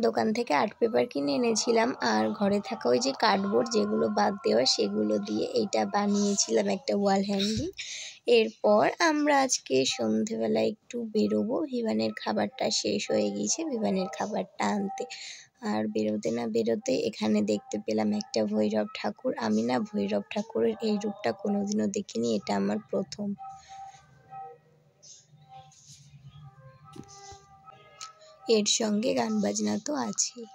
দোকান থেকে art paper কিনে এনেছিলাম আর ঘরে থাকা ওই যে কার্ডবোর্ড যেগুলো বাদ দেওয়া সেগুলো দিয়ে এইটা বানিয়েছিলাম একটা ওয়াল হ্যাঙ্গিং। এরপর আমরা আজকে সন্ধেবেলায় একটু বেরোবো, ভিভানের খাবারটা শেষ হয়ে গিয়েছে, ভিভানের খাবারটা আনতে। আর বেরোতে না বেরোতে এখানে দেখতে পেলাম একটা ভৈরব ঠাকুর। আমি না ভৈরব ঠাকুরের এই রূপটা কোনোদিনও দেখিনি, এটা আমার প্রথম। এর সঙ্গে গান বাজনা তো আছেই।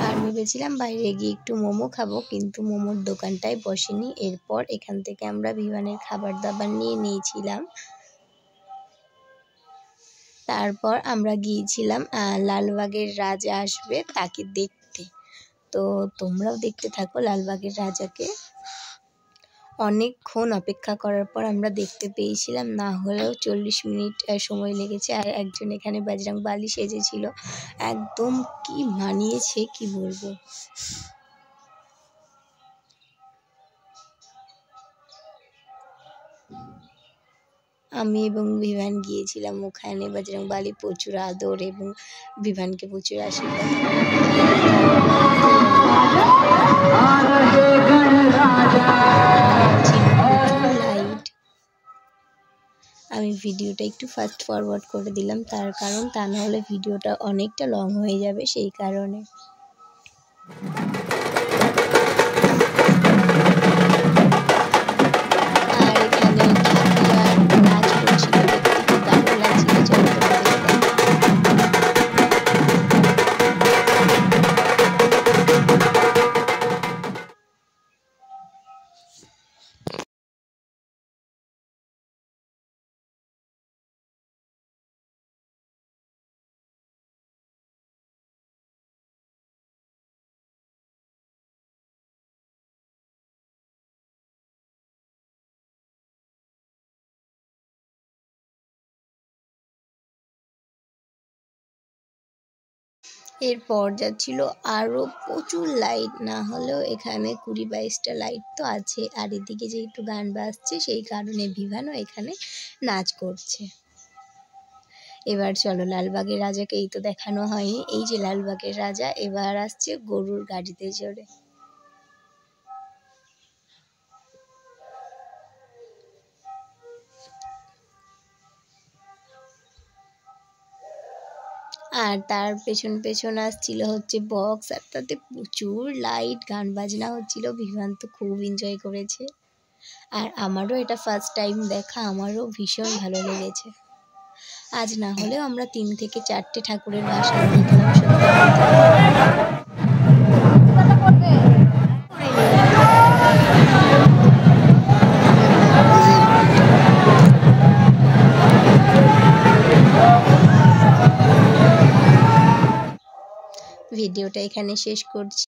আর ভেবেছিলাম বাইরে গিয়ে একটু মোমো খাবো, কিন্তু মোমোর দোকানটায় বসেনি। এরপর এখান থেকে আমরা ভিভানের খাবার দাবার নিয়ে নিয়েছিলাম। তারপর আমরা গিয়েছিলাম লালবাগের রাজা আসবে তাকে দেখতে। তো তোমরাও দেখতে থাকো লালবাগের রাজাকে। অনেকক্ষণ অপেক্ষা করার পর আমরা দেখতে পেয়েছিলাম, না হলেও 40 মিনিট সময় লেগেছে। আর একজন এখানে বজরংবলী সেজেছিল, একদম কি মানিয়েছে কি বলবো। আমি এবং ভিভান গিয়েছিলাম ওখানে। বজরংবলী প্রচুর আদর এবং ভিভানকে প্রচুর আশীর্বাদ। আমি ভিডিওটা একটু ফাস্ট ফরওয়ার্ড করে দিলাম, তার কারণ তা না হলে ভিডিওটা অনেকটা লং হয়ে যাবে, সেই কারণে। আর এখানে ঠাকুরা নাচ করছিল, দেখতে খুব দারুণ লাগছিল। চলো এরপর যাচ্ছিল আরও প্রচুর লাইট, না হলেও এখানে 20-22টা লাইট তো আছে। আর এদিকে যে একটু গান বাজছে, সেই কারণে ভিভানও এখানে নাচ করছে। এবার চলো লালবাগের রাজাকে এই তো দেখানো হয়নি, এই যে লালবাগের রাজা এবার আসছে গরুর গাড়িতে চড়ে। আর তার পেছন পেছন আসছিল হচ্ছে বক্স, আর তাতে প্রচুর লাইট, গান বাজনা হচ্ছিল। ভিভান তো খুব এনজয় করেছে। আর আমারও এটা ফার্স্ট টাইম দেখা, আমারও ভীষণ ভালো লেগেছে। আজ না হলেও আমরা 3 থেকে 4টে ঠাকুরের ভাসান দেখলাম। ভিডিওটা এখানে শেষ করছি।